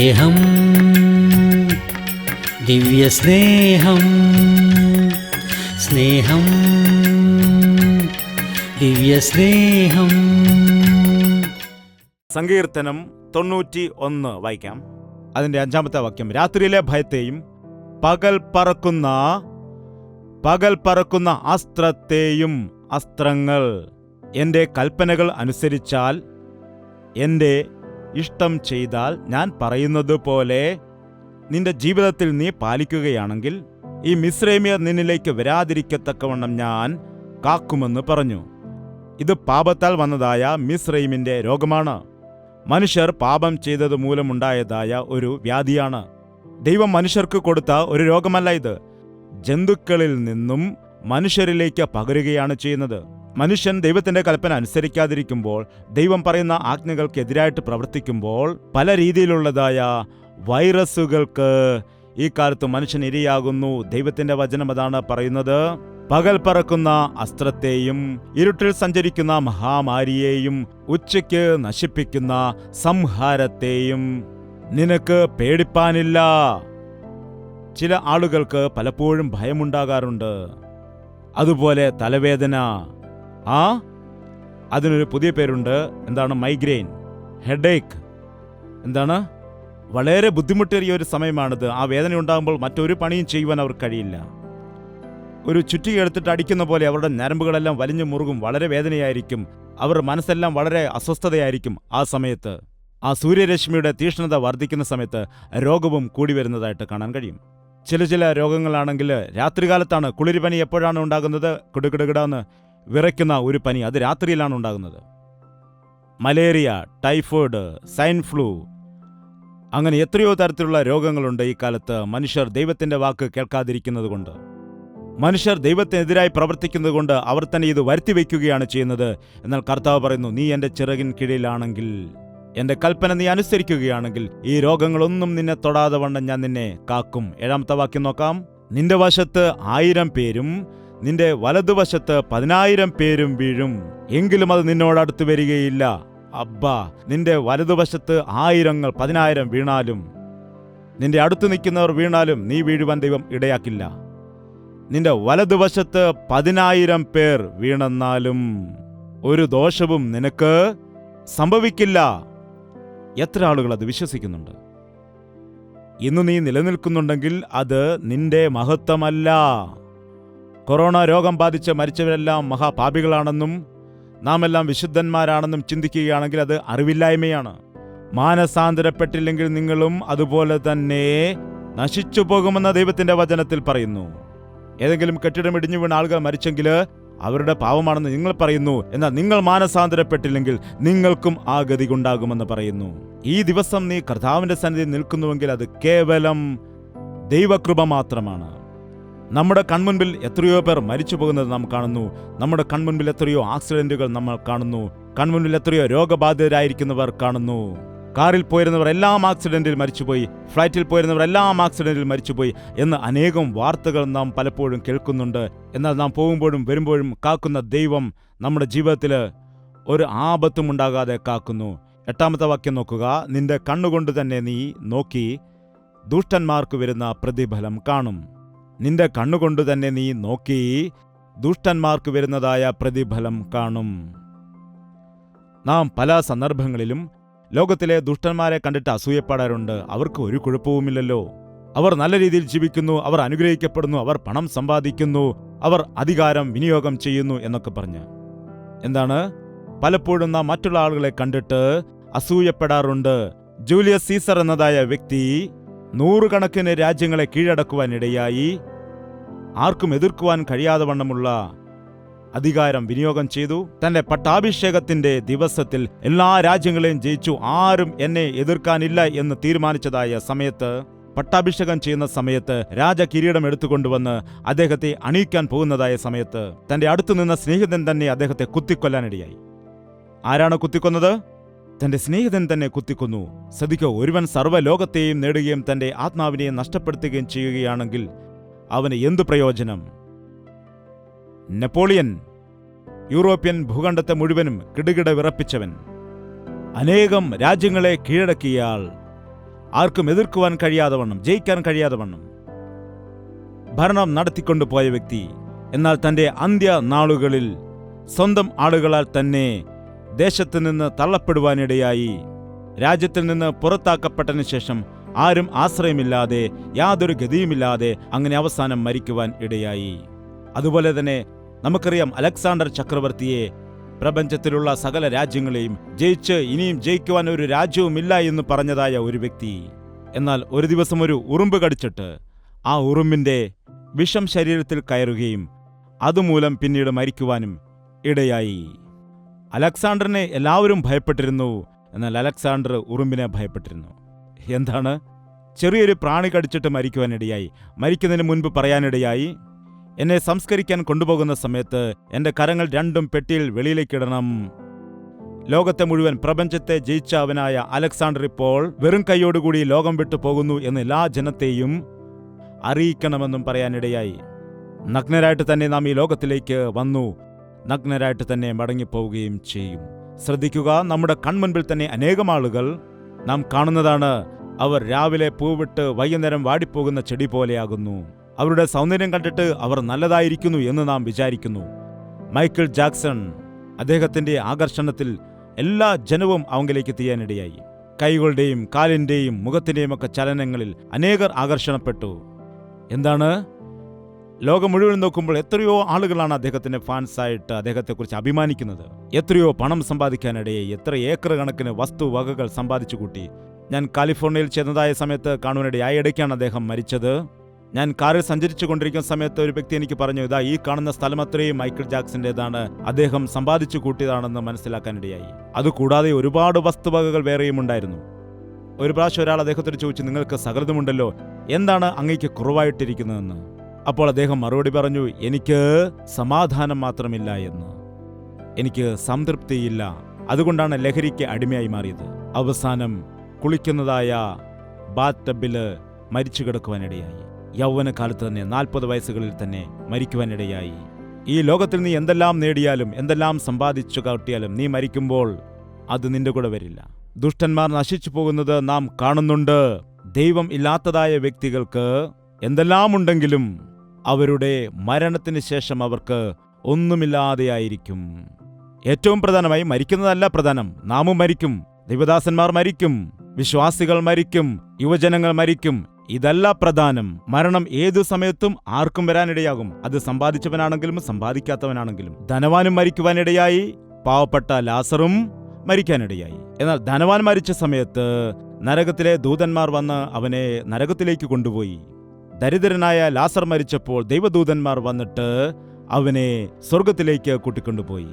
സ്നേഹം, ദിവ്യസ്നേഹം, സ്നേഹം, ദിവ്യസ്നേഹം. സങ്കീർത്തനം 91 വായിക്കാം. അതിൻ്റെ 5-ാമത്തെ വാക്യം. രാത്രിയിലെ ഭയത്തെയും പകൽ പറക്കുന്ന അസ്ത്രത്തെയും, അസ്ത്രങ്ങൾ എൻ്റെ കൽപ്പനകൾ അനുസരിച്ചാൽ, എൻ്റെ ഇഷ്ടം ചെയ്താൽ, ഞാൻ പറയുന്നത് പോലെ നിന്റെ ജീവിതത്തിൽ നീ പാലിക്കുകയാണെങ്കിൽ ഈ മിസ്രൈമ്യർ നിന്നിലേക്ക് വരാതിരിക്കത്തക്കവണ്ണം ഞാൻ കാക്കുമെന്ന് പറഞ്ഞു. ഇത് പാപത്താൽ വന്നതായ മിസ്രൈമിൻ്റെ രോഗമാണ്. മനുഷ്യർ പാപം ചെയ്തത് മൂലമുണ്ടായതായ ഒരു വ്യാധിയാണ്. ദൈവം മനുഷ്യർക്ക് കൊടുത്ത ഒരു രോഗമല്ല ഇത്. ജന്തുക്കളിൽ നിന്നും മനുഷ്യരിലേക്ക് പകരുകയാണ് ചെയ്യുന്നത്. മനുഷ്യൻ ദൈവത്തിന്റെ കൽപ്പന അനുസരിക്കാതിരിക്കുമ്പോൾ, ദൈവം പറയുന്ന ആജ്ഞകൾക്കെതിരായിട്ട് പ്രവർത്തിക്കുമ്പോൾ, പല രീതിയിലുള്ളതായ വൈറസുകൾക്ക് ഈ കാലത്ത് മനുഷ്യൻ ഇരയാകുന്നു. ദൈവത്തിന്റെ വചനം അതാണ് പറയുന്നത്. പകൽ പറക്കുന്ന അസ്ത്രത്തെയും ഇരുട്ടിൽ സഞ്ചരിക്കുന്ന മഹാമാരിയെയും ഉച്ചയ്ക്ക് നശിപ്പിക്കുന്ന സംഹാരത്തെയും നിനക്ക് പേടിപ്പാനില്ല. ചില ആളുകൾക്ക് പലപ്പോഴും ഭയമുണ്ടാകാറുണ്ട്. അതുപോലെ തലവേദന, അതിനൊരു പുതിയ പേരുണ്ട്. എന്താണ്? Migraine, headache. എന്താണ്? വളരെ ബുദ്ധിമുട്ടേറിയ ഒരു സമയമാണിത്. ആ വേദന ഉണ്ടാകുമ്പോൾ മറ്റൊരു പണിയും ചെയ്യുവാൻ അവർക്ക് കഴിയില്ല. ഒരു ചുറ്റിക എടുത്തിട്ട് അടിക്കുന്ന പോലെ അവരുടെ ഞരമ്പുകളെല്ലാം വലിഞ്ഞു മുറുകും. വളരെ വേദനയായിരിക്കും. അവർ മനസ്സെല്ലാം വളരെ അസ്വസ്ഥതയായിരിക്കും. ആ സമയത്ത് ആ സൂര്യരശ്മിയുടെ തീക്ഷ്ണത വർദ്ധിക്കുന്ന സമയത്ത് രോഗവും കൂടി വരുന്നതായിട്ട് കാണാൻ കഴിയും. ചില രോഗങ്ങളാണെങ്കിൽ രാത്രികാലത്താണ്. കുളിർപനി എപ്പോഴാണ് ഉണ്ടാകുന്നത്? കിടുകിടുകിടാന്ന് വിറയ്ക്കുന്ന ഒരു പനി, അത് രാത്രിയിലാണ് ഉണ്ടാകുന്നത്. മലേറിയ, ടൈഫോയിഡ്, സ്വൈൻ ഫ്ലൂ, അങ്ങനെ എത്രയോ തരത്തിലുള്ള രോഗങ്ങളുണ്ട് ഈ കാലത്ത്. മനുഷ്യർ ദൈവത്തിന്റെ വാക്ക് കേൾക്കാതിരിക്കുന്നത് കൊണ്ട്, മനുഷ്യർ ദൈവത്തിനെതിരായി പ്രവർത്തിക്കുന്നത് കൊണ്ട് അവർ തന്നെ ഇത് വരുത്തിവെക്കുകയാണ് ചെയ്യുന്നത്. എന്നാൽ കർത്താവ് പറയുന്നു, നീ എൻ്റെ ചിറകിൻ കീഴിലാണെങ്കിൽ, എൻ്റെ കൽപ്പന നീ അനുസരിക്കുകയാണെങ്കിൽ ഈ രോഗങ്ങളൊന്നും നിന്നെ തൊടാതെ വണ്ണം ഞാൻ നിന്നെ കാക്കും. 7-ാമത്തെ വാക്യം നോക്കാം. നിന്റെ വശത്ത് 1000 പേരും നിന്റെ വലതുവശത്ത് 10,000 പേരും വീഴും, എങ്കിലും അത് നിന്നോടടുത്ത് വരികയില്ല. അബ്ബാ, നിന്റെ വലതുവശത്ത് 1000 10,000 വീണാലും, നിന്റെ അടുത്ത് നിൽക്കുന്നവർ വീണാലും നീ വീഴുവാൻ ദൈവം ഇടയാക്കില്ല. നിന്റെ വലതുവശത്ത് 10,000 പേർ വീണെന്നാലും ഒരു ദോഷവും നിനക്ക് സംഭവിക്കില്ല. എത്ര ആളുകൾ അത് വിശ്വസിക്കുന്നുണ്ട്? ഇന്ന് നീ നിലനിൽക്കുന്നുണ്ടെങ്കിൽ അത് നിന്റെ മഹത്വമല്ല. കൊറോണ രോഗം ബാധിച്ച് മരിച്ചവരെല്ലാം മഹാപാപികളാണെന്നും നാം എല്ലാം വിശുദ്ധന്മാരാണെന്നും ചിന്തിക്കുകയാണെങ്കിൽ അത് അറിവില്ലായ്മയാണ്. മാനസാന്തരപ്പെട്ടില്ലെങ്കിൽ നിങ്ങളും അതുപോലെ തന്നെ നശിച്ചു പോകുമെന്ന ദൈവത്തിന്റെ വചനത്തിൽ പറയുന്നു. ഏതെങ്കിലും കെട്ടിടം ഇടിഞ്ഞു വീണ ആളുകൾ മരിച്ചെങ്കിൽ അവരുടെ പാവമാണെന്ന് നിങ്ങൾ പറയുന്നു. എന്നാൽ നിങ്ങൾ മാനസാന്തരപ്പെട്ടില്ലെങ്കിൽ നിങ്ങൾക്കും ആ ഗതി ഉണ്ടാകുമെന്ന് പറയുന്നു. ഈ ദിവസം നീ കർത്താവിന്റെ സന്നിധിയിൽ നിൽക്കുന്നുവെങ്കിൽ അത് കേവലം ദൈവകൃപ മാത്രമാണ്. നമ്മുടെ കൺമുൻപിൽ എത്രയോ പേർ മരിച്ചു പോകുന്നത് നാം കാണുന്നു. നമ്മുടെ കൺമുൻപിൽ എത്രയോ ആക്സിഡന്റുകൾ നമ്മൾ കാണുന്നു. കൺമുൻപിൽ എത്രയോ രോഗബാധിതരായിരിക്കുന്നവർ കാണുന്നു. കാറിൽ പോയിരുന്നവർ എല്ലാം ആക്സിഡന്റിൽ മരിച്ചുപോയി, ഫ്ലൈറ്റിൽ പോയിരുന്നവർ എല്ലാം ആക്സിഡന്റിൽ മരിച്ചുപോയി എന്ന് അനേകം വാർത്തകൾ നാം പലപ്പോഴും കേൾക്കുന്നുണ്ട്. എന്നാൽ നാം പോകുമ്പോഴും വരുമ്പോഴും കാക്കുന്ന ദൈവം നമ്മുടെ ജീവിതത്തിൽ ഒരു ആപത്തും ഉണ്ടാകാതെ കാക്കുന്നു. 8-ാമത്തെ വാക്യം നോക്കുക. നിന്റെ കണ്ണുകൊണ്ട് തന്നെ നീ നോക്കി ദുഷ്ടന്മാർക്ക് വരുന്ന പ്രതിഫലം കാണും. നിന്റെ കണ്ണുകൊണ്ട് തന്നെ നീ നോക്കി ദുഷ്ടന്മാർക്ക് വരുന്നതായ പ്രതിഫലം കാണും. നാം പല സന്ദർഭങ്ങളിലും ലോകത്തിലെ ദുഷ്ടന്മാരെ കണ്ടിട്ട് അസൂയപ്പെടാറുണ്ട്. അവർക്ക് ഒരു കുഴപ്പവുമില്ലല്ലോ, അവർ നല്ല രീതിയിൽ ജീവിക്കുന്നു, അവർ അനുഗ്രഹിക്കപ്പെടുന്നു, അവർ പണം സമ്പാദിക്കുന്നു, അവർ അധികാരം വിനിയോഗം ചെയ്യുന്നു എന്നൊക്കെ പറഞ്ഞ്. എന്താണ്? പലപ്പോഴും നാം മറ്റുള്ള ആളുകളെ കണ്ടിട്ട് അസൂയപ്പെടാറുണ്ട്. ജൂലിയസ് സീസർ എന്നതായ വ്യക്തി 100 കണക്കിന് രാജ്യങ്ങളെ കീഴടക്കുവാനിടയായി. ആർക്കും എതിർക്കുവാൻ കഴിയാതെ വണ്ണമുള്ള അധികാരം വിനിയോഗം ചെയ്തു. തന്റെ പട്ടാഭിഷേകത്തിന്റെ ദിവസത്തിൽ എല്ലാ രാജ്യങ്ങളെയും ജയിച്ചു. ആരും എന്നെ എതിർക്കാനില്ല എന്ന് തീരുമാനിച്ചതായ സമയത്ത്, പട്ടാഭിഷേകം ചെയ്യുന്ന സമയത്ത്, രാജകിരീടം എടുത്തുകൊണ്ടുവന്ന് അദ്ദേഹത്തെ അണിയിക്കാൻ പോകുന്നതായ സമയത്ത് തന്റെ അടുത്തു നിന്ന സ്നേഹിതൻ തന്നെ അദ്ദേഹത്തെ കുത്തിക്കൊല്ലാനിടയായി. ആരാണ് കുത്തിക്കൊന്നത്? തന്റെ സ്നേഹിതൻ തന്നെ കുത്തിക്കൊന്നു. ശ്രദ്ധിക്കോ, ഒരുവൻ സർവ്വലോകത്തെയും നേടുകയും തന്റെ ആത്മാവിനെ നഷ്ടപ്പെടുത്തുകയും ചെയ്യുകയാണെങ്കിൽ അവന് എന്തു പ്രയോജനം? നെപ്പോളിയൻ യൂറോപ്യൻ ഭൂഖണ്ഡത്തെ മുഴുവനും കിടുകിട വിറപ്പിച്ചവൻ, അനേകം രാജ്യങ്ങളെ കീഴടക്കിയാൾ, ആർക്കും എതിർക്കുവാൻ കഴിയാതെ വണ്ണം, ജയിക്കാൻ കഴിയാതെ വണ്ണം ഭരണം നടത്തിക്കൊണ്ടുപോയ വ്യക്തി. എന്നാൽ തൻ്റെ അന്ത്യ നാളുകളിൽ സ്വന്തം ആളുകളാൽ തന്നെ ദേശത്തു നിന്ന് തള്ളപ്പെടുവാനിടയായി. രാജ്യത്തിൽ നിന്ന് പുറത്താക്കപ്പെട്ടതിന് ശേഷം ആരും ആശ്രയമില്ലാതെ, യാതൊരു ഗതിയുമില്ലാതെ അങ്ങനെ അവസാനം മരിക്കുവാൻ ഇടയായി. അതുപോലെ തന്നെ നമുക്കറിയാം, അലക്സാണ്ടർ ചക്രവർത്തിയെ പ്രപഞ്ചത്തിലുള്ള സകല രാജ്യങ്ങളെയും ജയിച്ച് ഇനിയും ജയിക്കുവാൻ ഒരു രാജ്യവുമില്ല എന്ന് പറഞ്ഞതായ ഒരു വ്യക്തി. എന്നാൽ ഒരു ദിവസം ഒരു ഉറുമ്പ് കടിച്ചിട്ട് ആ ഉറുമ്പിന്റെ വിഷം ശരീരത്തിൽ കയറുകയും അതുമൂലം പിന്നീട് മരിക്കുവാനും ഇടയായി. അലക്സാണ്ടറിനെ എല്ലാവരും ഭയപ്പെട്ടിരുന്നു. എന്നാൽ അലക്സാണ്ടർ ഉറുമ്പിനെ ഭയപ്പെട്ടിരുന്നു. എന്താണ്? ചെറിയൊരു പ്രാണി കടിച്ചിട്ട് മരിക്കുവാനിടയായി. മരിക്കുന്നതിന് മുൻപ് പറയാനിടയായി, എന്നെ സംസ്കരിക്കാൻ കൊണ്ടുപോകുന്ന സമയത്ത് എൻ്റെ കരങ്ങൾ രണ്ടും പെട്ടിയിൽ വെളിയിലേക്കിടണം. ലോകത്തെ മുഴുവൻ, പ്രപഞ്ചത്തെ ജയിച്ച അവനായ അലക്സാണ്ടർ ഇപ്പോൾ വെറും കൈയോടുകൂടി ലോകം വിട്ടു പോകുന്നു എന്ന് എല്ലാ ജനത്തെയും അറിയിക്കണമെന്നും പറയാനിടയായി. നഗ്നരായിട്ട് തന്നെ നാം ഈ ലോകത്തിലേക്ക് വന്നു, നഗ്നരായിട്ട് തന്നെ മടങ്ങിപ്പോവുകയും ചെയ്യും. ശ്രദ്ധിക്കുക, നമ്മുടെ കൺമുൻപിൽ തന്നെ അനേകം ആളുകൾ നാം കാണുന്നതാണ്. അവർ രാവിലെ പൂവിട്ട് വൈകുന്നേരം വാടിപ്പോകുന്ന ചെടി പോലെയാകുന്നു. അവരുടെ സൗന്ദര്യം കണ്ടിട്ട് അവർ നല്ലതായിരിക്കുന്നു എന്ന് നാം വിചാരിക്കുന്നു. മൈക്കിൾ ജാക്സൺ, അദ്ദേഹത്തിന്റെ ആകർഷണത്തിൽ എല്ലാ ജനവും അവങ്കിലേക്ക് എത്തിയാനിടയായി. കൈകളുടെയും കാലിന്റെയും മുഖത്തിന്റെയും ഒക്കെ ചലനങ്ങളിൽ അനേകർ ആകർഷണപ്പെട്ടു. എന്താണ്? ലോകം മുഴുവൻ നോക്കുമ്പോൾ എത്രയോ ആളുകളാണ് അദ്ദേഹത്തിന്റെ ഫാൻസായിട്ട് അദ്ദേഹത്തെക്കുറിച്ച് അഭിമാനിക്കുന്നത്. എത്രയോ പണം സമ്പാദിക്കാനിടയായി, എത്ര ഏക്കർ കണക്കിന് വസ്തുവകകൾ സമ്പാദിച്ചു കൂട്ടി. ഞാൻ കാലിഫോർണിയയിൽ ചെന്നതായ സമയത്ത് കാണുവാനിടയായി. ഇടയ്ക്കാണ് അദ്ദേഹം മരിച്ചത്. ഞാൻ കാറിൽ സഞ്ചരിച്ചു കൊണ്ടിരിക്കുന്ന സമയത്ത് ഒരു വ്യക്തി എനിക്ക് പറഞ്ഞു, ഇതാ ഈ കാണുന്ന സ്ഥലം അത്രയും മൈക്കിൾ ജാക്സന്റേതാണ്, അദ്ദേഹം സമ്പാദിച്ചു കൂട്ടിയതാണെന്ന് മനസ്സിലാക്കാനിടയായി. അതുകൂടാതെ ഒരുപാട് വസ്തുവകകൾ വേറെയും ഉണ്ടായിരുന്നു. ഒരു പ്രാവശ്യം ഒരാൾ അദ്ദേഹത്തോട് ചോദിച്ചു, നിങ്ങൾക്ക് സകലതുമുണ്ടല്ലോ, എന്താണ് അങ്ങേക്ക് കുറവായിട്ടിരിക്കുന്നതെന്ന്. അപ്പോൾ അദ്ദേഹം മറുപടി പറഞ്ഞു, എനിക്ക് സമാധാനം മാത്രമില്ല എന്ന്, എനിക്ക് സംതൃപ്തിയില്ല, അതുകൊണ്ടാണ് ലഹരിക്ക് അടിമയായി മാറിയത്. അവസാനം കുളിക്കുന്നതായ ബാത്ത് ടബില് മരിച്ചു കിടക്കുവാനിടയായി. യൗവനകാലത്ത് തന്നെ 40 വയസ്സുകളിൽ തന്നെ മരിക്കുവാനിടയായി. ഈ ലോകത്തിൽ നീ എന്തെല്ലാം നേടിയാലും എന്തെല്ലാം സമ്പാദിച്ചു കാട്ടിയാലും നീ മരിക്കുമ്പോൾ അത് നിന്റെ കൂടെ വരില്ല. ദുഷ്ടന്മാർ നശിച്ചു പോകുന്നത് നാം കാണുന്നുണ്ട്. ദൈവം ഇല്ലാത്തതായ വ്യക്തികൾക്ക് എന്തെല്ലാം ഉണ്ടെങ്കിലും അവരുടെ മരണത്തിന് ശേഷം അവർക്ക് ഒന്നുമില്ലാതെയായിരിക്കും. ഏറ്റവും പ്രധാനമായി മരിക്കുന്നതല്ല പ്രധാനം, നാമും മരിക്കും, ദൈവദാസന്മാർ മരിക്കും, വിശ്വാസികൾ മരിക്കും, യുവജനങ്ങൾ മരിക്കും. ഇതല്ല പ്രധാനം. മരണം ഏതു സമയത്തും ആർക്കും വരാനിടയാകും. അത് സമ്പാദിച്ചവനാണെങ്കിലും സമ്പാദിക്കാത്തവനാണെങ്കിലും. ധനവാനും മരിക്കുവാനിടയായി, പാവപ്പെട്ട ലാസറും മരിക്കാനിടയായി. എന്നാൽ ധനവാൻ മരിച്ച സമയത്ത് നരകത്തിലെ ദൂതന്മാർ വന്ന് അവനെ നരകത്തിലേക്ക് കൊണ്ടുപോയി. ദരിദ്രനായ ലാസർ മരിച്ചപ്പോൾ ദൈവദൂതന്മാർ വന്നിട്ട് അവനെ സ്വർഗത്തിലേക്ക് കൂട്ടിക്കൊണ്ടുപോയി.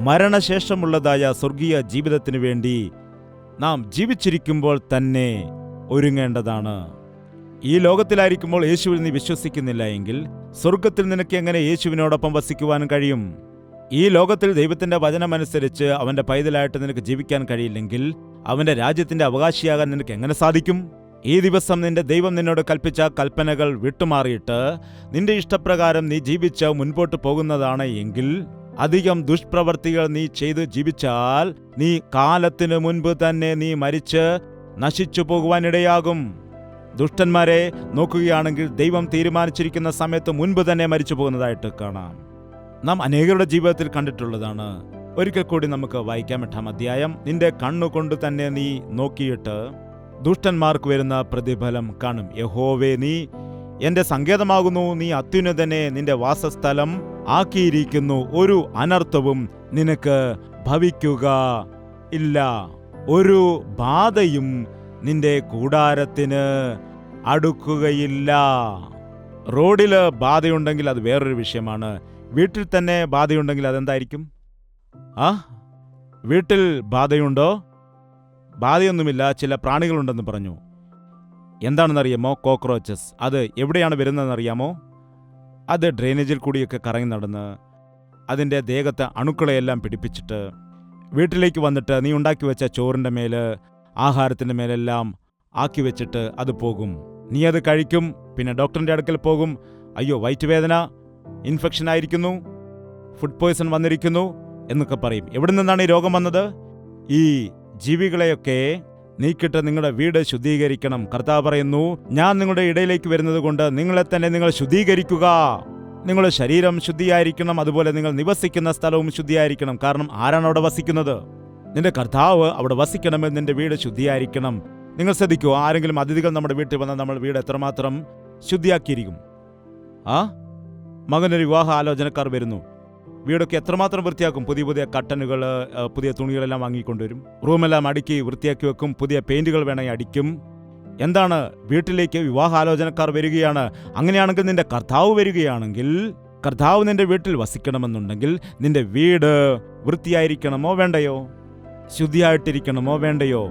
മരണശേഷമുള്ളതായ സ്വർഗീയ ജീവിതത്തിനു വേണ്ടി നാം ജീവിച്ചിരിക്കുമ്പോൾ തന്നെ ഒരുങ്ങേണ്ടതാണ്. ഈ ലോകത്തിലായിരിക്കുമ്പോൾ യേശുവിൽ നീ വിശ്വസിക്കുന്നില്ല എങ്കിൽ സ്വർഗത്തിൽ നിനക്ക് എങ്ങനെ യേശുവിനോടൊപ്പം വസിക്കുവാനും കഴിയും? ഈ ലോകത്തിൽ ദൈവത്തിന്റെ വചനമനുസരിച്ച് അവന്റെ പൈതലായിട്ട് നിനക്ക് ജീവിക്കാൻ കഴിയില്ലെങ്കിൽ അവന്റെ രാജ്യത്തിന്റെ അവകാശിയാകാൻ നിനക്ക് എങ്ങനെ സാധിക്കും? ഈ ദിവസം നിന്റെ ദൈവം നിന്നോട് കൽപ്പിച്ച കൽപ്പനകൾ വിട്ടുമാറിയിട്ട് നിന്റെ ഇഷ്ടപ്രകാരം നീ ജീവിച്ച് മുൻപോട്ട് പോകുന്നതാണ് എങ്കിൽ, അധികം ദുഷ്പ്രവർത്തികൾ നീ ചെയ്ത് ജീവിച്ചാൽ നീ കാലത്തിനു മുൻപ് തന്നെ നീ മരിച്ച് നശിച്ചു പോകുവാനിടയാകും. ദുഷ്ടന്മാരെ നോക്കുകയാണെങ്കിൽ ദൈവം തീരുമാനിച്ചിരിക്കുന്ന സമയത്ത് മുൻപ് തന്നെ മരിച്ചു പോകുന്നതായിട്ട് കാണാം. നാം അനേകരുടെ ജീവിതത്തിൽ കണ്ടിട്ടുള്ളതാണ്. ഒരിക്കൽ കൂടി നമുക്ക് വായിക്കാം 8-ാം അധ്യായം. നിന്റെ കണ്ണുകൊണ്ട് തന്നെ നീ നോക്കിയിട്ട് ദുഷ്ടന്മാർക്ക് വരുന്ന പ്രതിഫലം കാണും. യഹോവേ, നീ എന്റെ സങ്കേതമാകുന്നു, നീ അത്യുന്നതനെ നിന്റെ വാസസ്ഥലം ആക്കിയിരിക്കുന്നു. ഒരു അനർത്ഥവും നിനക്ക് ഭവിക്കുക ഇല്ല, ഒരു ബാധയും നിന്റെ കൂടാരത്തിന് അടുക്കുകയില്ല. റോഡില് ബാധയുണ്ടെങ്കിൽ അത് വേറൊരു വിഷയമാണ്. വീട്ടിൽ തന്നെ ബാധയുണ്ടെങ്കിൽ അതെന്തായിരിക്കും? വീട്ടിൽ ബാധയുണ്ടോ? ബാധയൊന്നുമില്ല, ചില പ്രാണികളുണ്ടെന്ന് പറഞ്ഞു. എന്താണെന്നറിയാമോ? കോക്രോച്ചസ്. അത് എവിടെയാണ് വരുന്നതെന്നറിയാമോ? അത് ഡ്രെയിനേജിൽ കൂടിയൊക്കെ കറങ്ങി നടന്ന് അതിൻ്റെ ദേഹത്തെ അണുക്കളെയെല്ലാം പിടിപ്പിച്ചിട്ട് വീട്ടിലേക്ക് വന്നിട്ട് നീ ഉണ്ടാക്കി വെച്ച ചോറിൻ്റെ മേല്, ആഹാരത്തിൻ്റെ മേലെല്ലാം ആക്കി വെച്ചിട്ട് അത് പോകും. നീ അത് കഴിക്കും. പിന്നെ ഡോക്ടറിൻ്റെ അടുക്കൽ പോകും. അയ്യോ, വയറ്റുവേദന, ഇൻഫെക്ഷൻ ആയിരിക്കുന്നു, ഫുഡ് പോയ്സൺ വന്നിരിക്കുന്നു എന്നൊക്കെ പറയും. എവിടെ നിന്നാണ് ഈ രോഗം വന്നത്? ഈ ജീവികളെയൊക്കെ നീക്കിയിട്ട് നിങ്ങളുടെ വീട് ശുദ്ധീകരിക്കണം. കർത്താവ് പറയുന്നു, ഞാൻ നിങ്ങളുടെ ഇടയിലേക്ക് വരുന്നത് കൊണ്ട് നിങ്ങളെ തന്നെ നിങ്ങൾ ശുദ്ധീകരിക്കുക. നിങ്ങളുടെ ശരീരം ശുദ്ധിയായിരിക്കണം, അതുപോലെ നിങ്ങൾ നിവസിക്കുന്ന സ്ഥലവും ശുദ്ധിയായിരിക്കണം. കാരണം ആരാണ് അവിടെ വസിക്കുന്നത്? നിന്റെ കർത്താവ് അവിടെ വസിക്കണമെന്ന് നിന്റെ വീട് ശുദ്ധിയായിരിക്കണം. നിങ്ങൾ ശ്രദ്ധിക്കൂ, ആരെങ്കിലും അതിഥികൾ നമ്മുടെ വീട്ടിൽ വന്നാൽ നമ്മൾ വീട് എത്രമാത്രം ശുദ്ധിയാക്കിയിരിക്കും? മകനൊരു വിവാഹ ആലോചനക്കാർ വരുന്നു, വീടൊക്കെ എത്രമാത്രം വൃത്തിയാക്കും. പുതിയ പുതിയ കട്ടനുകൾ, പുതിയ തുണികളെല്ലാം വാങ്ങിക്കൊണ്ടുവരും, റൂമെല്ലാം അടുക്കി വൃത്തിയാക്കി വെക്കും, പുതിയ പെയിന്റുകൾ വേണമെങ്കിൽ അടിക്കും. എന്താണ്? വീട്ടിലേക്ക് വിവാഹ ആലോചനക്കാർ വരികയാണ്. അങ്ങനെയാണെങ്കിൽ നിന്റെ കർത്താവ് വരികയാണെങ്കിൽ, കർത്താവ് നിന്റെ വീട്ടിൽ വസിക്കണമെന്നുണ്ടെങ്കിൽ നിന്റെ വീട് വൃത്തിയായിരിക്കണമോ വേണ്ടയോ? ശുദ്ധിയായിട്ടിരിക്കണമോ വേണ്ടയോ?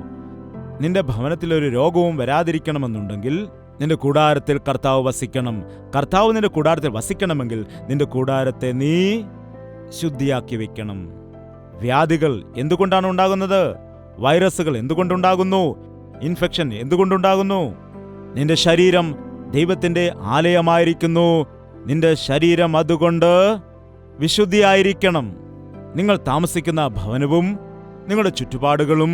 നിന്റെ ഭവനത്തിൽ ഒരു രോഗവും വരാതിരിക്കണമെന്നുണ്ടെങ്കിൽ നിന്റെ കൂടാരത്തിൽ കർത്താവ് വസിക്കണം. കർത്താവ് നിന്റെ കൂടാരത്തിൽ വസിക്കണമെങ്കിൽ നിന്റെ കൂടാരത്തെ നീ ശുദ്ധിയാക്കി വെക്കണം. വ്യാധികൾ എന്തുകൊണ്ടാണ് ഉണ്ടാകുന്നത്? വൈറസുകൾ എന്തുകൊണ്ടുണ്ടാകുന്നു? ഇൻഫെക്ഷൻ എന്തുകൊണ്ടുണ്ടാകുന്നു? നിന്റെ ശരീരം ദൈവത്തിന്റെ ആലയമായിരിക്കുന്നു. നിന്റെ ശരീരം അതുകൊണ്ട് വിശുദ്ധിയായിരിക്കണം. നിങ്ങൾ താമസിക്കുന്ന ഭവനവും നിങ്ങളുടെ ചുറ്റുപാടുകളും,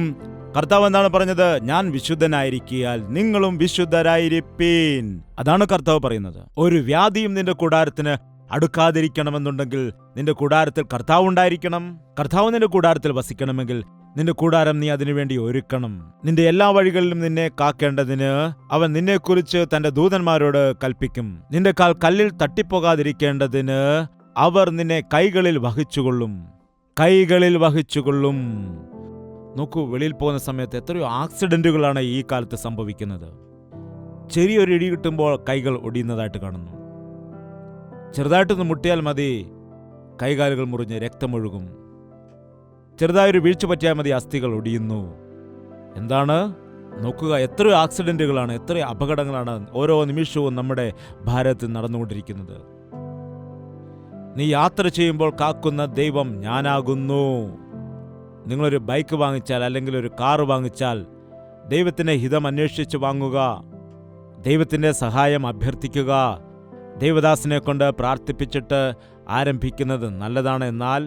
കർത്താവ് എന്താണ് പറഞ്ഞത്? ഞാൻ വിശുദ്ധനായിരിക്കിയാൽ നിങ്ങളും വിശുദ്ധരായിരിപ്പീൻ. അതാണ് കർത്താവ് പറയുന്നത്. ഒരു വ്യാധിയും നിന്റെ കൂടാരത്തിന് അടുക്കാതിരിക്കണമെന്നുണ്ടെങ്കിൽ നിന്റെ കൂടാരത്തിൽ കർത്താവ് ഉണ്ടായിരിക്കണം. കർത്താവ് നിന്റെ കൂടാരത്തിൽ വസിക്കണമെങ്കിൽ നിന്റെ കൂടാരം നീ അതിനുവേണ്ടി ഒരുക്കണം. നിന്റെ എല്ലാ വഴികളിലും നിന്നെ കാക്കേണ്ടതിന് അവൻ നിന്നെക്കുറിച്ച് തന്റെ ദൂതന്മാരോട് കൽപ്പിക്കും. നിന്റെ കാൽ കല്ലിൽ തട്ടിപ്പോകാതിരിക്കേണ്ടതിന് അവർ നിന്നെ കൈകളിൽ വഹിച്ചുകൊള്ളും. കൈകളിൽ വഹിച്ചുകൊള്ളും. നോക്കൂ, വെളിയിൽ പോകുന്ന സമയത്ത് എത്രയോ ആക്സിഡന്റുകളാണ് ഈ കാലത്ത് സംഭവിക്കുന്നത്. ചെറിയൊരു ഇടി കിട്ടുമ്പോൾ കൈകൾ ഒടിയുന്നതായിട്ട് കാണുന്നു. ചെറുതായിട്ടൊന്ന് മുട്ടിയാൽ മതി, കൈകാലുകൾ മുറിഞ്ഞ് രക്തമൊഴുകും. ചെറുതായൊരു വീഴ്ച പറ്റിയാൽ മതി, അസ്ഥികൾ ഒടിയുന്നു. എന്താണ്? നോക്കുക, എത്രയോ ആക്സിഡന്റുകളാണ്, എത്രയോ അപകടങ്ങളാണ് ഓരോ നിമിഷവും നമ്മുടെ ഭാരതത്തിൽ നടന്നുകൊണ്ടിരിക്കുന്നത്. നീ യാത്ര ചെയ്യുമ്പോൾ കാക്കുന്ന ദൈവം ഞാനാകുന്നു. നിങ്ങളൊരു ബൈക്ക് വാങ്ങിച്ചാൽ അല്ലെങ്കിൽ ഒരു കാറ് വാങ്ങിച്ചാൽ ദൈവത്തിൻ്റെ ഹിതം അന്വേഷിച്ച് വാങ്ങുക. ദൈവത്തിൻ്റെ സഹായം അഭ്യർത്ഥിക്കുക. ദൈവദാസനെ കൊണ്ട് പ്രാർത്ഥിപ്പിച്ചിട്ട് ആരംഭിക്കുന്നത് നല്ലതാണ്. എന്നാൽ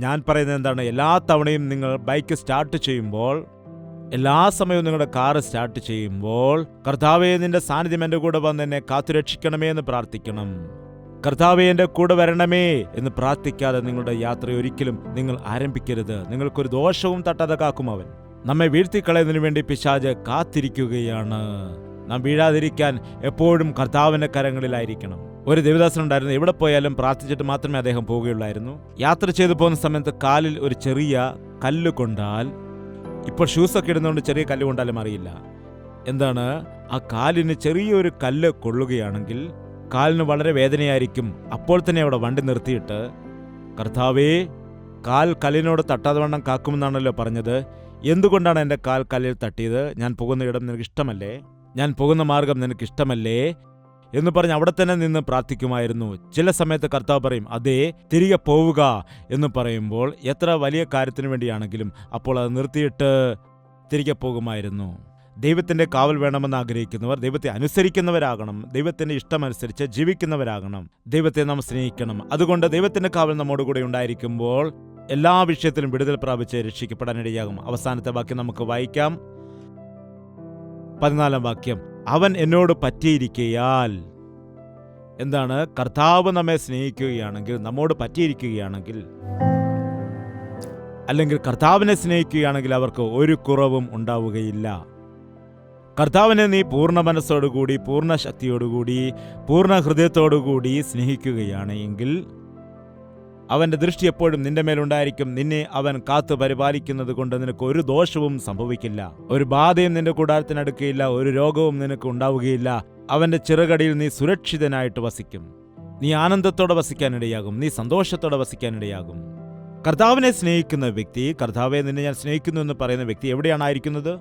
ഞാൻ പറയുന്നത് എന്താണ്? എല്ലാ തവണയും നിങ്ങൾ ബൈക്ക് സ്റ്റാർട്ട് ചെയ്യുമ്പോൾ, എല്ലാ സമയവും നിങ്ങളുടെ കാറ് സ്റ്റാർട്ട് ചെയ്യുമ്പോൾ, കർത്താവേ നിന്റെ സാന്നിധ്യം എൻ്റെ കൂടെ വന്ന് എന്നെ കാത്തുരക്ഷിക്കണമേ എന്ന് പ്രാർത്ഥിക്കണം. കർത്താവേ എൻ്റെ കൂടെ വരണമേ എന്ന് പ്രാർത്ഥിക്കാതെ നിങ്ങളുടെ യാത്ര ഒരിക്കലും നിങ്ങൾ ആരംഭിക്കരുത്. നിങ്ങൾക്കൊരു ദോഷവും തട്ടാതെ കാക്കും അവൻ. നമ്മെ വീഴ്ത്തിക്കളയുന്നതിനു വേണ്ടി പിശാച് കാത്തിരിക്കുകയാണ്. നാം വീഴാതിരിക്കാൻ എപ്പോഴും കർത്താവിൻ്റെ കരങ്ങളിലായിരിക്കണം. ഒരു ദേവദാസനുണ്ടായിരുന്നു, എവിടെ പോയാലും പ്രാർത്ഥിച്ചിട്ട് മാത്രമേ അദ്ദേഹം പോവുകയുള്ളായിരുന്നു. യാത്ര ചെയ്തു പോകുന്ന സമയത്ത് കാലിൽ ഒരു ചെറിയ കല്ല് കൊണ്ടാൽ, ഇപ്പോൾ ഷൂസൊക്കെ ഇടുന്നതുകൊണ്ട് ചെറിയ കല്ല് കൊണ്ടാലും അറിയില്ല, എന്താണ് ആ കാലിന് ചെറിയൊരു കല്ല് കൊള്ളുകയാണെങ്കിൽ കാലിന് വളരെ വേദനയായിരിക്കും. അപ്പോൾ തന്നെ അവിടെ വണ്ടി നിർത്തിയിട്ട്, കർത്താവേ കാൽ കല്ലിനോട് തട്ടാതെ വണ്ണം കാക്കുമെന്നാണല്ലോ പറഞ്ഞത്. എന്തുകൊണ്ടാണ് എൻ്റെ കാൽ കല്ലിൽ തട്ടിയത്? ഞാൻ പോകുന്ന ഇടം നിനക്ക് ഇഷ്ടമല്ലേ? ഞാൻ പോകുന്ന മാർഗം നിനക്ക് ഇഷ്ടമല്ലേ എന്ന് പറഞ്ഞ് അവിടെ തന്നെ നിന്ന് പ്രാർത്ഥിക്കുമായിരുന്നു. ചില സമയത്ത് കർത്താവ് പറയും, അതേ തിരികെ പോവുക എന്ന് പറയുമ്പോൾ എത്ര വലിയ കാര്യത്തിന് വേണ്ടിയാണെങ്കിലും അപ്പോൾ അത് നിർത്തിയിട്ട് തിരികെ പോകുമായിരുന്നു. ദൈവത്തിൻ്റെ കാവൽ വേണമെന്ന് ആഗ്രഹിക്കുന്നവർ ദൈവത്തെ അനുസരിക്കുന്നവരാകണം. ദൈവത്തിൻ്റെ ഇഷ്ടമനുസരിച്ച് ജീവിക്കുന്നവരാകണം. ദൈവത്തെ നാം സ്നേഹിക്കണം. അതുകൊണ്ട് ദൈവത്തിൻ്റെ കാവൽ നമ്മോടുകൂടെ ഉണ്ടായിരിക്കുമ്പോൾ എല്ലാ വിഷയത്തിലും വിടുതൽ പ്രാപിച്ച് രക്ഷിക്കപ്പെടാനിടയാകും. അവസാനത്തെ വാക്യം നമുക്ക് വായിക്കാം. 14 വാക്യം. അവൻ എന്നോട് പറ്റിയിരിക്കയാൽ, എന്താണ്? കർത്താവ് നമ്മെ സ്നേഹിക്കുകയാണെങ്കിൽ, നമ്മോട് പറ്റിയിരിക്കുകയാണെങ്കിൽ, അല്ലെങ്കിൽ കർത്താവിനെ സ്നേഹിക്കുകയാണെങ്കിൽ അവർക്ക് ഒരു കുറവും ഉണ്ടാവുകയില്ല. കർത്താവിനെ നീ പൂർണ്ണ മനസ്സോടുകൂടി, പൂർണ്ണ ശക്തിയോടുകൂടി, പൂർണ്ണ ഹൃദയത്തോടുകൂടി സ്നേഹിക്കുകയാണെങ്കിൽ അവൻ്റെ ദൃഷ്ടി എപ്പോഴും നിന്റെ മേലുണ്ടായിരിക്കും. നിന്നെ അവൻ കാത്തു പരിപാലിക്കുന്നത് കൊണ്ട് നിനക്ക് ഒരു ദോഷവും സംഭവിക്കില്ല. ഒരു ബാധയും നിന്റെ കൂടാരത്തിനടുക്കുകയില്ല. ഒരു രോഗവും നിനക്ക് ഉണ്ടാവുകയില്ല. അവൻ്റെ ചിറകടിയിൽ നീ സുരക്ഷിതനായിട്ട് വസിക്കും. നീ ആനന്ദത്തോടെ വസിക്കാനിടയാകും. നീ സന്തോഷത്തോടെ വസിക്കാനിടയാകും. കർത്താവിനെ സ്നേഹിക്കുന്ന വ്യക്തി, കർത്താവെ നിന്നെ ഞാൻ സ്നേഹിക്കുന്നു എന്ന് പറയുന്ന വ്യക്തി എവിടെയാണ് ആയിരിക്കുന്നത്?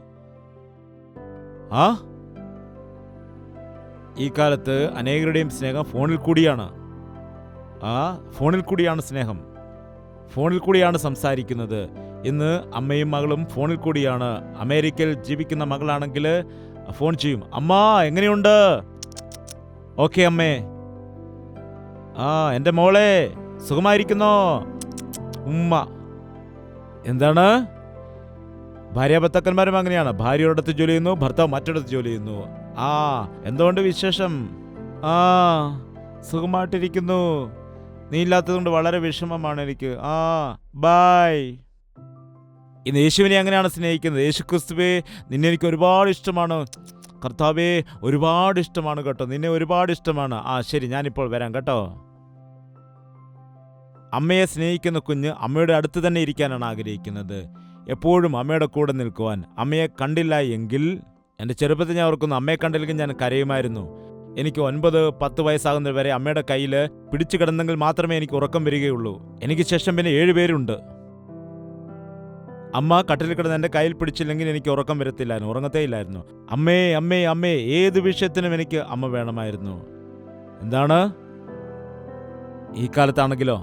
ഈ കാലത്ത് അനേകരുടെയും സ്നേഹം ഫോണിൽ കൂടിയാണ്. ഫോണിൽ കൂടിയാണ് സ്നേഹം. ഫോണിൽ കൂടിയാണ് സംസാരിക്കുന്നത്. ഇന്ന് അമ്മയും മകളും ഫോണിൽ കൂടിയാണ്. അമേരിക്കയിൽ ജീവിക്കുന്ന മകളാണെങ്കിൽ ഫോൺ ചെയ്യും, അമ്മ എങ്ങനെയുണ്ട്? ഓക്കെ അമ്മേ. എൻ്റെ മോളെ സുഖമായിരിക്കുന്നോ? ഉമ്മ. എന്താണ്? ഭാര്യാഭർത്താക്കന്മാരും അങ്ങനെയാണ്. ഭാര്യ ഒരിടത്ത് ജോലി ചെയ്യുന്നു, ഭർത്താവ് മറ്റൊരിടത്ത് ജോലി ചെയ്യുന്നു. എന്തുകൊണ്ട് വിശേഷം? സുഖമായിട്ടിരിക്കുന്നു. നീ ഇല്ലാത്തതുകൊണ്ട് വളരെ വിഷമമാണ് എനിക്ക്. ബൈ. ഇന്ന് യേശുവിനെ അങ്ങനെയാണ് സ്നേഹിക്കുന്നത്. യേശു ക്രിസ്തുവേ, നിന്നെ എനിക്ക് ഒരുപാട് ഇഷ്ടമാണ്. കർത്താവേ, ഒരുപാട് ഇഷ്ടമാണ് കേട്ടോ, നിന്നെ ഒരുപാട് ഇഷ്ടമാണ്. ശരി, ഞാനിപ്പോൾ വരാം കേട്ടോ. അമ്മയെ സ്നേഹിക്കുന്ന കുഞ്ഞ് അമ്മയുടെ അടുത്ത് തന്നെ ഇരിക്കാനാണ് ആഗ്രഹിക്കുന്നത്, എപ്പോഴും അമ്മയുടെ കൂടെ നിൽക്കുവാൻ. അമ്മയെ കണ്ടില്ല എങ്കിൽ, എൻ്റെ ചെറുപ്പത്തിൽ ഞാൻ ഓർക്കുന്നു, അമ്മയെ കണ്ടില്ലെങ്കിൽ ഞാൻ കരയുമായിരുന്നു. എനിക്ക് 9-10 വയസ്സാകുന്നത് വരെ അമ്മയുടെ കയ്യിൽ പിടിച്ചു കിടന്നെങ്കിൽ മാത്രമേ എനിക്ക് ഉറക്കം വരികയുള്ളൂ. എനിക്ക് ശേഷം പിന്നെ 7 പേരുണ്ട്. അമ്മ കട്ടിൽ കിടന്ന് എൻ്റെ കയ്യിൽ പിടിച്ചില്ലെങ്കിൽ എനിക്ക് ഉറക്കം വരത്തില്ലായിരുന്നു, ഉറങ്ങത്തേയില്ലായിരുന്നു. അമ്മേ അമ്മേ അമ്മേ, ഏത് വിഷയത്തിനും എനിക്ക് അമ്മ വേണമായിരുന്നു. എന്താണ് ഈ കാലത്താണെങ്കിലോ,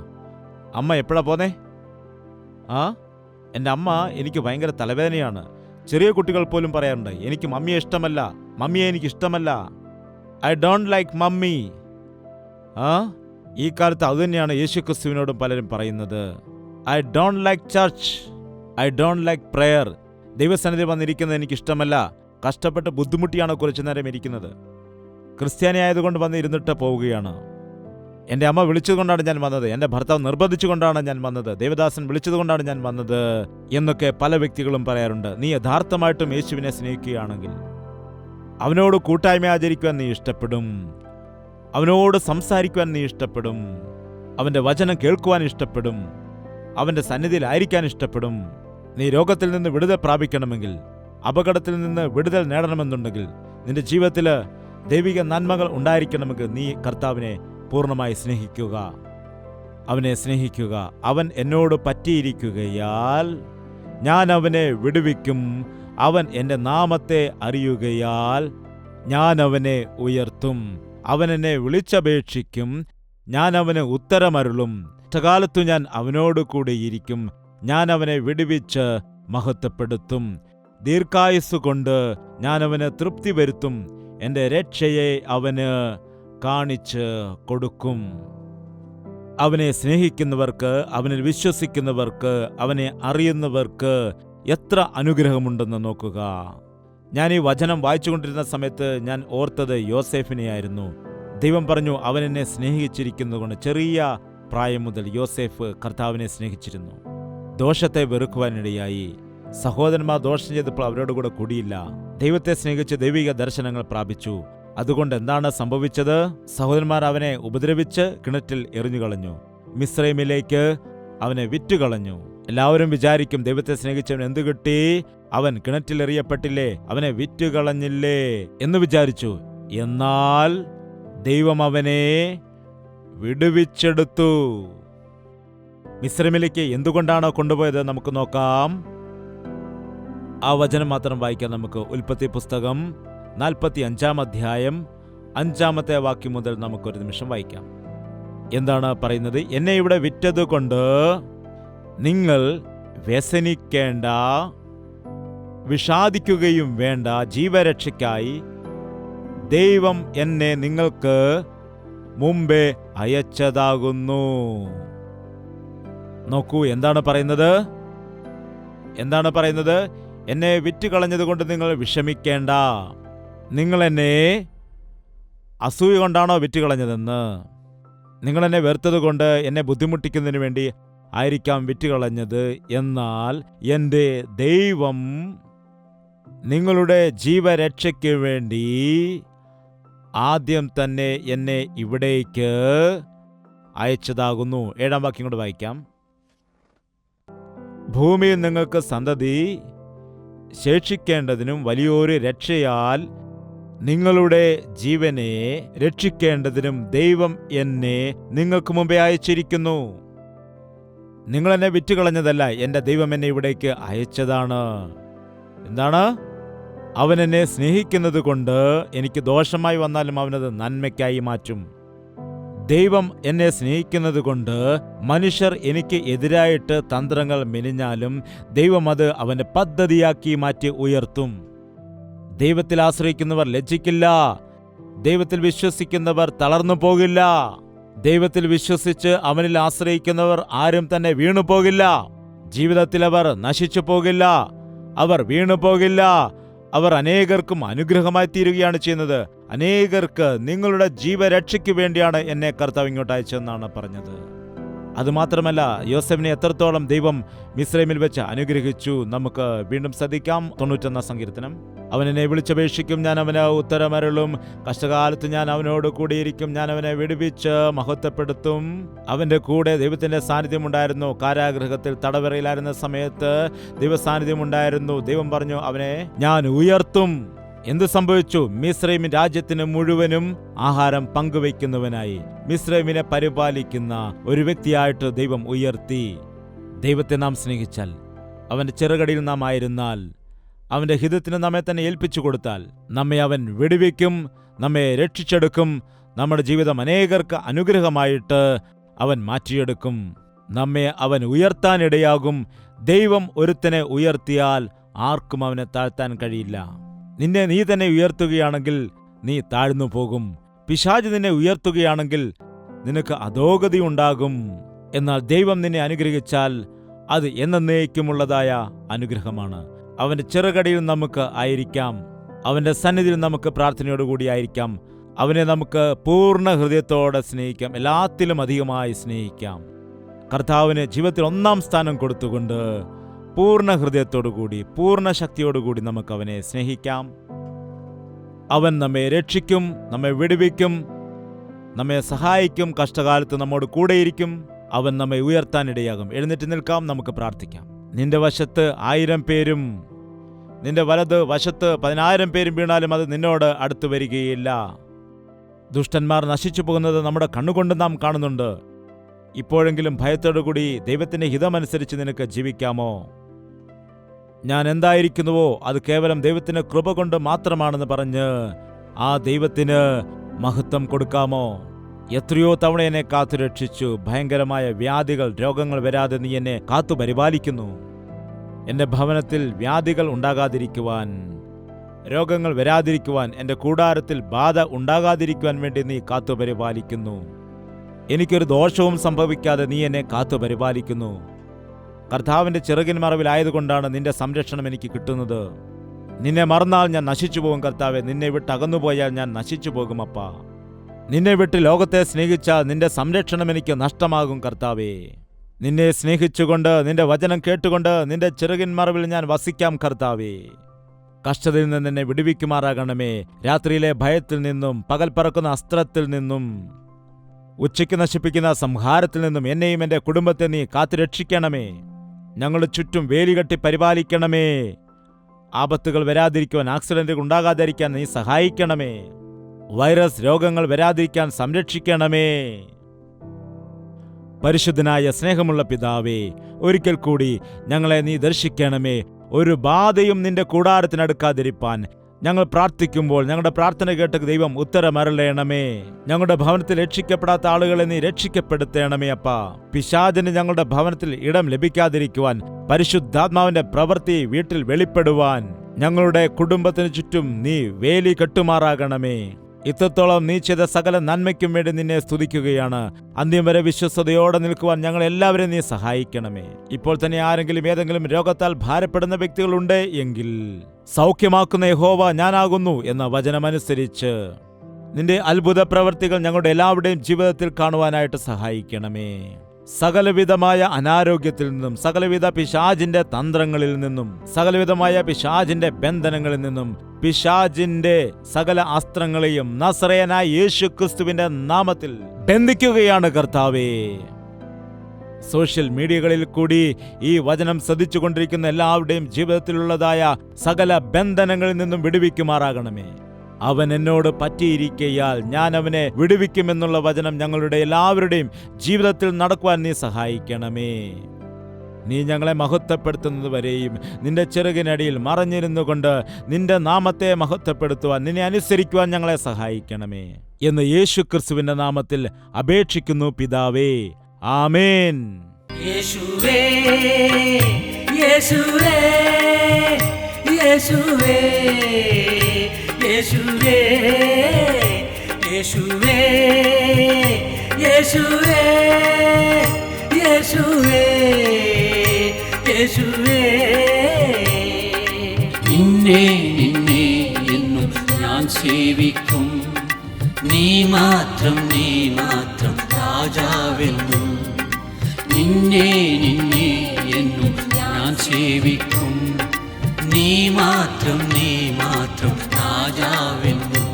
അമ്മ എപ്പോഴാ പോന്നേ? എൻ്റെ അമ്മ എനിക്ക് ഭയങ്കര തലവേദനയാണ്. ചെറിയ കുട്ടികൾ പോലും പറയാറുണ്ട്, എനിക്ക് മമ്മിയെ ഇഷ്ടമല്ല, മമ്മിയെ എനിക്ക് ഇഷ്ടമല്ല, ഐ ഡോണ്ട് ലൈക്ക് മമ്മി. ഈ കാലത്ത് അതുതന്നെയാണ് യേശു ക്രിസ്തുവിനോടും പലരും പറയുന്നത്. I don't like church, I don't like prayer. ദൈവസന്നിധി വന്നിരിക്കുന്നത് എനിക്കിഷ്ടമല്ല. കഷ്ടപ്പെട്ട് ബുദ്ധിമുട്ടിയാണ് കുറച്ചു നേരം ഇരിക്കുന്നത്. ക്രിസ്ത്യാനി ആയതുകൊണ്ട് വന്ന് ഇരുന്നിട്ട് പോവുകയാണ്. എൻ്റെ അമ്മ വിളിച്ചതുകൊണ്ടാണ് ഞാൻ വന്നത്, എൻ്റെ ഭർത്താവ് നിർബന്ധിച്ചുകൊണ്ടാണ് ഞാൻ വന്നത്, ദേവദാസൻ വിളിച്ചതുകൊണ്ടാണ് ഞാൻ വന്നത് എന്നൊക്കെ പല വ്യക്തികളും പറയാറുണ്ട്. നീ യഥാർത്ഥമായിട്ടും യേശുവിനെ സ്നേഹിക്കുകയാണെങ്കിൽ അവനോട് കൂട്ടായ്മ ആചരിക്കുവാൻ നീ ഇഷ്ടപ്പെടും, അവനോട് സംസാരിക്കുവാൻ നീ ഇഷ്ടപ്പെടും, അവൻ്റെ വചനം കേൾക്കുവാൻ ഇഷ്ടപ്പെടും, അവൻ്റെ സന്നിധിയിലായിരിക്കാൻ ഇഷ്ടപ്പെടും. നീ രോഗത്തിൽ നിന്ന് വിടുതൽ പ്രാപിക്കണമെങ്കിൽ, അപകടത്തിൽ നിന്ന് വിടുതൽ നേടണമെന്നുണ്ടെങ്കിൽ, നിന്റെ ജീവിതത്തിൽ ദൈവിക നന്മകൾ ഉണ്ടായിരിക്കണമെങ്കിൽ നീ കർത്താവിനെ പൂർണ്ണമായി സ്നേഹിക്കുക, അവനെ സ്നേഹിക്കുക. അവൻ എന്നോട് പറ്റിയിരിക്കുകയാൽ ഞാൻ അവനെ വിടുവിക്കും, അവൻ എൻ്റെ നാമത്തെ അറിയുകയാൽ ഞാൻ അവനെ ഉയർത്തും. അവൻ എന്നെ വിളിച്ചപേക്ഷിക്കും, ഞാൻ അവന് ഉത്തരമരുളും. കഷ്ടകാലത്തു ഞാൻ അവനോട് കൂടെയിരിക്കും, ഞാൻ അവനെ വിടുവിച്ച് മഹത്വപ്പെടുത്തും. ദീർഘായുസ്സുകൊണ്ട് ഞാൻ അവന് തൃപ്തി വരുത്തും, എൻ്റെ രക്ഷയെ അവന് കാണിച്ച് കൊടുക്കും. അവനെ സ്നേഹിക്കുന്നവർക്ക്, അവനിൽ വിശ്വസിക്കുന്നവർക്ക്, അവനെ അറിയുന്നവർക്ക് എത്ര അനുഗ്രഹമുണ്ടെന്ന് നോക്കുക. ഞാൻ ഈ വചനം വായിച്ചുകൊണ്ടിരുന്ന സമയത്ത് ഞാൻ ഓർത്തത് യോസേഫിനെയായിരുന്നു. ദൈവം പറഞ്ഞു, അവൻ എന്നെ സ്നേഹിച്ചിരിക്കുന്നതുകൊണ്ട്. ചെറിയ പ്രായം മുതൽ യോസേഫ് കർത്താവിനെ സ്നേഹിച്ചിരുന്നു. ദോഷത്തെ വെറുക്കുവാനിടയായി. സഹോദരന്മാർ ദോഷം ചെയ്തപ്പോൾ അവരോട് കൂടെ കൂടിയില്ല. ദൈവത്തെ സ്നേഹിച്ച് ദൈവിക ദർശനങ്ങൾ പ്രാപിച്ചു. അതുകൊണ്ട് എന്താണ് സംഭവിച്ചത്? സഹോദരന്മാർ അവനെ ഉപദ്രവിച്ച് കിണറ്റിൽ എറിഞ്ഞുകളഞ്ഞു, മിസ്രൈമിലേക്ക് അവനെ വിറ്റുകളഞ്ഞു. എല്ലാവരും വിചാരിക്കും, ദൈവത്തെ സ്നേഹിച്ചവൻ എന്തു കിട്ടി? അവൻ കിണറ്റിൽ എറിയപ്പെട്ടില്ലേ, അവനെ വിറ്റുകളഞ്ഞില്ലേ എന്ന് വിചാരിച്ചു. എന്നാൽ ദൈവം അവനെ വിടുവിച്ചെടുത്തു. മിസ്രൈമിലേക്ക് എന്തുകൊണ്ടാണ് കൊണ്ടുപോയത് നമുക്ക് നോക്കാം. ആ വചനം മാത്രം വായിക്കാം നമുക്ക്. ഉൽപ്പത്തി പുസ്തകം 45-ാം അധ്യായം 5-ാമത്തെ വാക്യം മുതൽ നമുക്കൊരു നിമിഷം വായിക്കാം. എന്താണ് പറയുന്നത്? എന്നെ ഇവിടെ വിറ്റതുകൊണ്ട് നിങ്ങൾ വ്യസനിക്കേണ്ട, വിഷാദിക്കുകയും വേണ്ട. ജീവരക്ഷയ്ക്കായി ദൈവം എന്നെ നിങ്ങൾക്ക് മുമ്പേ അയച്ചതാകുന്നു. നോക്കൂ, എന്താണ് പറയുന്നത്? എന്താണ് പറയുന്നത്? എന്നെ വിറ്റുകളഞ്ഞതുകൊണ്ട് നിങ്ങൾ വിഷമിക്കേണ്ട. നിങ്ങൾ എന്നെ അസൂയ കൊണ്ടാണോ വിറ്റുകളഞ്ഞതെന്ന്? നിങ്ങൾ എന്നെ വെറുത്തതുകൊണ്ട്, എന്നെ ബുദ്ധിമുട്ടിക്കുന്നതിന് വേണ്ടി ആയിരിക്കാം വിറ്റുകളഞ്ഞത്. എന്നാൽ എൻ്റെ ദൈവം നിങ്ങളുടെ ജീവരക്ഷയ്ക്ക് വേണ്ടി ആദ്യം തന്നെ എന്നെ ഇവിടേക്ക് അയച്ചതാകുന്നു. 7-ാം വാക്യം കൊണ്ട് വായിക്കാം. ഭൂമിയിൽ നിങ്ങൾക്ക് സന്തതി ശേഷിക്കേണ്ടതിനും വലിയൊരു രക്ഷയാൽ നിങ്ങളുടെ ജീവനെ രക്ഷിക്കേണ്ടതിനും ദൈവം എന്നെ നിങ്ങൾക്ക് മുമ്പേ അയച്ചിരിക്കുന്നു. നിങ്ങൾ എന്നെ വിറ്റുകളഞ്ഞതല്ല, എൻ്റെ ദൈവം എന്നെ ഇവിടേക്ക് അയച്ചതാണ്. എന്താണ്? അവൻ എന്നെ സ്നേഹിക്കുന്നത് കൊണ്ട് എനിക്ക് ദോഷമായി വന്നാലും അവനത് നന്മയ്ക്കായി മാറ്റും. ദൈവം എന്നെ സ്നേഹിക്കുന്നത് കൊണ്ട് മനുഷ്യർ എനിക്ക് എതിരായിട്ട് തന്ത്രങ്ങൾ മെനിഞ്ഞാലും ദൈവം അത് അവൻ്റെ പദ്ധതിയാക്കി മാറ്റി ഉയർത്തും. ദൈവത്തിൽ ആശ്രയിക്കുന്നവർ ലജ്ജിക്കില്ല. ദൈവത്തിൽ വിശ്വസിക്കുന്നവർ തളർന്നു പോകില്ല. ദൈവത്തിൽ വിശ്വസിച്ച് അവനിൽ ആശ്രയിക്കുന്നവർ ആരും തന്നെ വീണു പോകില്ല. ജീവിതത്തിൽ അവർ നശിച്ചു പോകില്ല. അവർ വീണു പോകില്ല. അവർ അനേകർക്കും അനുഗ്രഹമായി തീരുകയാണ് ചെയ്യുന്നത്. അനേകർക്ക് നിങ്ങളുടെ ജീവരക്ഷയ്ക്ക് വേണ്ടിയാണ് എന്നെ കർത്താവ് ഇങ്ങോട്ട് അയച്ചതെന്നാണ് പറഞ്ഞത്. അതുമാത്രമല്ല, യോസേഫിനെ എത്രത്തോളം ദൈവം മിസ്രൈമിൽ വെച്ച് അനുഗ്രഹിച്ചു നമുക്ക് വീണ്ടും ശ്രദ്ധിക്കാം. 91 സങ്കീർത്തനം. അവൻ എന്നെ വിളിച്ചപേക്ഷിക്കും, ഞാൻ അവന് ഉത്തരമരുളും. കഷ്ടകാലത്ത് ഞാൻ അവനോട് കൂടിയിരിക്കും, ഞാൻ അവനെ വിടുവിച്ച് മഹത്വപ്പെടുത്തും. അവന്റെ കൂടെ ദൈവത്തിന്റെ സാന്നിധ്യം ഉണ്ടായിരുന്നു. കാരാഗൃഹത്തിൽ തടവറയിലായിരുന്ന സമയത്ത് ദൈവസാന്നിധ്യം ഉണ്ടായിരുന്നു. ദൈവം പറഞ്ഞു, അവനെ ഞാൻ ഉയർത്തും. എന്ത് സംഭവിച്ചു? മിസ്രൈമിൻ രാജ്യത്തിന് മുഴുവനും ആഹാരം പങ്കുവയ്ക്കുന്നവനായി, മിസ്രൈമിനെ പരിപാലിക്കുന്ന ഒരു വ്യക്തിയായിട്ട് ദൈവം ഉയർത്തി. ദൈവത്തെ നാം സ്നേഹിച്ചാൽ, അവന്റെ ചെറുകടിയിൽ നാം ആയിരുന്നാൽ, അവന്റെ ഹിതത്തിന് നമ്മെ തന്നെ ഏൽപ്പിച്ചു കൊടുത്താൽ, നമ്മെ അവൻ വിടുവിക്കും, നമ്മെ രക്ഷിച്ചെടുക്കും. നമ്മുടെ ജീവിതം അനേകർക്ക് അനുഗ്രഹമായിട്ട് അവൻ മാറ്റിയെടുക്കും. നമ്മെ അവൻ ഉയർത്താനിടയാകും. ദൈവം ഒരുത്തനെ ഉയർത്തിയാൽ ആർക്കും അവനെ താഴ്ത്താൻ കഴിയില്ല. നിന്നെ നീ തന്നെ ഉയർത്തുകയാണെങ്കിൽ നീ താഴ്ന്നു പോകും. പിശാച് നിന്നെ ഉയർത്തുകയാണെങ്കിൽ നിനക്ക് അധോഗതി ഉണ്ടാകും. എന്നാൽ ദൈവം നിന്നെ അനുഗ്രഹിച്ചാൽ അത് എന്നേക്കുമുള്ളതായ അനുഗ്രഹമാണ്. അവന്റെ ചെറുകടിയിൽ നമുക്ക് ആയിരിക്കാം, അവന്റെ സന്നിധിയിൽ നമുക്ക് പ്രാർത്ഥനയോടുകൂടി ആയിരിക്കാം. അവനെ നമുക്ക് പൂർണ്ണ ഹൃദയത്തോടെ സ്നേഹിക്കാം, എല്ലാത്തിലും അധികമായി സ്നേഹിക്കാം. കർത്താവിന് ജീവിതത്തിൽ 1-ാം സ്ഥാനം കൊടുത്തുകൊണ്ട് പൂർണ്ണ ഹൃദയത്തോടുകൂടി പൂർണ്ണ ശക്തിയോടുകൂടി നമുക്ക് അവനെ സ്നേഹിക്കാം. അവൻ നമ്മെ രക്ഷിക്കും, നമ്മെ വിടുവിക്കും, നമ്മെ സഹായിക്കും. കഷ്ടകാലത്ത് നമ്മോട് കൂടെയിരിക്കും. അവൻ നമ്മെ ഉയർത്താനിടയാകും. എഴുന്നേറ്റ് നിൽക്കാം, നമുക്ക് പ്രാർത്ഥിക്കാം. നിന്റെ വശത്ത് 1000 പേരും നിന്റെ വലത് വശത്ത് 10,000 പേരും വീണാലും അത് നിന്നോട് അടുത്ത് വരികയില്ല. ദുഷ്ടന്മാർ നശിച്ചു പോകുന്നത് നമ്മുടെ കണ്ണുകൊണ്ട് നാം കാണുന്നുണ്ട്. ഇപ്പോഴെങ്കിലും ഭയത്തോടുകൂടി ദൈവത്തിന്റെ ഹിതമനുസരിച്ച് നിനക്ക് ജീവിക്കാമോ? ഞാൻ എന്തായിരിക്കുന്നുവോ അത് കേവലം ദൈവത്തിന്റെ കൃപ കൊണ്ട് മാത്രമാണെന്ന് പറഞ്ഞ് ആ ദൈവത്തിന് മഹത്വം കൊടുക്കാമോ? എത്രയോ തവണ എന്നെ കാത്തു രക്ഷിച്ചു. ഭയങ്കരമായ വ്യാധികൾ, രോഗങ്ങൾ വരാതെ നീ എന്നെ കാത്തു പരിപാലിക്കുന്നു. എന്റെ ഭവനത്തിൽ വ്യാധികൾ ഉണ്ടാകാതിരിക്കുവാൻ, രോഗങ്ങൾ വരാതിരിക്കുവാൻ, എന്റെ കൂടാരത്തിൽ ബാധ ഉണ്ടാകാതിരിക്കുവാൻ വേണ്ടി നീ കാത്തു പരിപാലിക്കുന്നു. എനിക്കൊരു ദോഷവും സംഭവിക്കാതെ നീ എന്നെ കാത്തു പരിപാലിക്കുന്നു. കർത്താവിന്റെ ചിറകിൻ മറവിലായതുകൊണ്ടാണ് നിന്റെ സംരക്ഷണം എനിക്ക് കിട്ടുന്നത്. നിന്നെ മറന്നാൽ ഞാൻ നശിച്ചു പോകും കർത്താവെ. നിന്നെ വിട്ട് അകന്നുപോയാൽ ഞാൻ നശിച്ചു പോകും അപ്പാ. നിന്നെ വിട്ട് ലോകത്തെ സ്നേഹിച്ചാൽ നിന്റെ സംരക്ഷണം എനിക്ക് നഷ്ടമാകും കർത്താവേ. നിന്നെ സ്നേഹിച്ചുകൊണ്ട്, നിന്റെ വചനം കേട്ടുകൊണ്ട് നിന്റെ ചിറകിൻ മറവിൽ ഞാൻ വസിക്കാം കർത്താവേ. കഷ്ടതയിൽ നിന്ന് എന്നെ വിടുവിക്കുമാറാകണമേ. രാത്രിയിലെ ഭയത്തിൽ നിന്നും, പകൽ പറക്കുന്ന അസ്ത്രത്തിൽ നിന്നും, ഉച്ചയ്ക്ക് നശിപ്പിക്കുന്ന സംഹാരത്തിൽ നിന്നും എന്നെയും എൻ്റെ കുടുംബത്തെ നീ കാത്തുരക്ഷിക്കണമേ. ഞങ്ങളുടെ ചുറ്റും വേലികെട്ടി പരിപാലിക്കണമേ. ആപത്തുകൾ വരാതിരിക്കുവാൻ, ആക്സിഡന്റുകൾ ഉണ്ടാകാതിരിക്കാൻ നീ സഹായിക്കണമേ. വൈറസ് രോഗങ്ങൾ വരാതിരിക്കാൻ സംരക്ഷിക്കണമേ. പരിശുദ്ധനായ സ്നേഹമുള്ള പിതാവേ, ഒരിക്കൽ കൂടി ഞങ്ങളെ നീ ദർശിക്കണമേ. ഒരു ബാധയും നിന്റെ കൂടാരത്തിനടുക്കാതിരിപ്പാൻ ഞങ്ങൾ പ്രാർത്ഥിക്കുമ്പോൾ ഞങ്ങളുടെ പ്രാർത്ഥന കേട്ട ദൈവം ഉത്തരമരുളേണമേ. ഞങ്ങളുടെ ഭവനത്തിൽ രക്ഷിക്കപ്പെടാത്ത ആളുകളെ നീ രക്ഷിക്കപ്പെടുത്തേണമേ അപ്പാ. പിശാചിന് ഞങ്ങളുടെ ഭവനത്തിൽ ഇടം ലഭിക്കാതിരിക്കുവാൻ, പരിശുദ്ധാത്മാവിന്റെ പ്രവൃത്തി വീട്ടിൽ വെളിപ്പെടുവാൻ ഞങ്ങളുടെ കുടുംബത്തിന് ചുറ്റും നീ വേലി കെട്ടുമാറാകണമേ. ഇത്രത്തോളം നീ ചെയ്ത സകല നന്മയ്ക്കും വേണ്ടി നിന്നെ സ്തുതിക്കുകയാണ്. അന്ത്യം വരെ വിശ്വസ്തയോടെ നിൽക്കുവാൻ ഞങ്ങൾ എല്ലാവരെയും നീ സഹായിക്കണമേ. ഇപ്പോൾ തന്നെ ആരെങ്കിലും ഏതെങ്കിലും രോഗത്താൽ ഭാരപ്പെടുന്ന വ്യക്തികളുണ്ട് എങ്കിൽ സൗഖ്യമാക്കുന്ന യഹോവ ഞാനാകുന്നു എന്ന വചനമനുസരിച്ച് നിന്റെ അത്ഭുത പ്രവൃത്തികൾ ഞങ്ങളുടെ എല്ലാവരുടെയും ജീവിതത്തിൽ കാണുവാനായിട്ട് സഹായിക്കണമേ. സകലവിധമായ അനാരോഗ്യത്തിൽ നിന്നും, സകലവിധ പിശാചിന്റെ തന്ത്രങ്ങളിൽ നിന്നും, സകലവിധമായ പിശാചിന്റെ ബന്ധനങ്ങളിൽ നിന്നും, പിശാചിന്റെ സകല അസ്ത്രങ്ങളെയും നസറേയനായ യേശു ക്രിസ്തുവിന്റെ നാമത്തിൽ ബന്ധിക്കുകയാണ് കർത്താവേ. സോഷ്യൽ മീഡിയകളിൽ കൂടി ഈ വചനം ശ്രദ്ധിച്ചുകൊണ്ടിരിക്കുന്ന എല്ലാവരുടെയും ജീവിതത്തിലുള്ളതായ സകല ബന്ധനങ്ങളിൽ നിന്നും വിടുവിക്കുമാറാകണമേ. അവൻ എന്നോട് പറ്റിയിരിക്കയാൽ ഞാൻ അവനെ വിടുവിക്കുമെന്നുള്ള വചനം ഞങ്ങളുടെ എല്ലാവരുടെയും ജീവിതത്തിൽ നടക്കുവാൻ നീ സഹായിക്കണമേ. നീ ഞങ്ങളെ മഹത്വപ്പെടുത്തുന്നത് വരെയും നിന്റെ ചെറുകിനടിയിൽ മറഞ്ഞിരുന്നു കൊണ്ട് നിന്റെ നാമത്തെ മഹത്വപ്പെടുത്തുവാൻ, നിന്നെ അനുസരിക്കുവാൻ ഞങ്ങളെ സഹായിക്കണമേ എന്ന് യേശു ക്രിസ്തുവിന്റെ നാമത്തിൽ അപേക്ഷിക്കുന്നു പിതാവേ. ആമേൻ. യേശുവേ യേശുവേ യേശുവേ യേശുവേ യേശുവേ യേശുവേ യേശുവേ യേശുവേ നിന്നെ നിന്നെ എന്നും ഞാൻ സേവിക്കും. നീ മാത്രം രാജാവെന്നും. നിന്നെ നിന്നെ എന്നും ഞാൻ സേവിക്കും. നീ മാത്രം രാജാവെന്നും.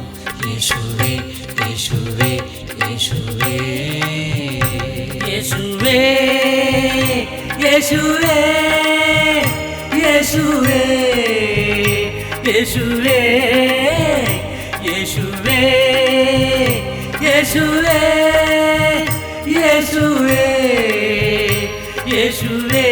യേശുവേ യേശുവേ യേശുവേ യേശുവേ യേശുവേ യേശുവേ യേശുവേ യേശുവേ യേശുവേ യേശുവേ യേശുവേ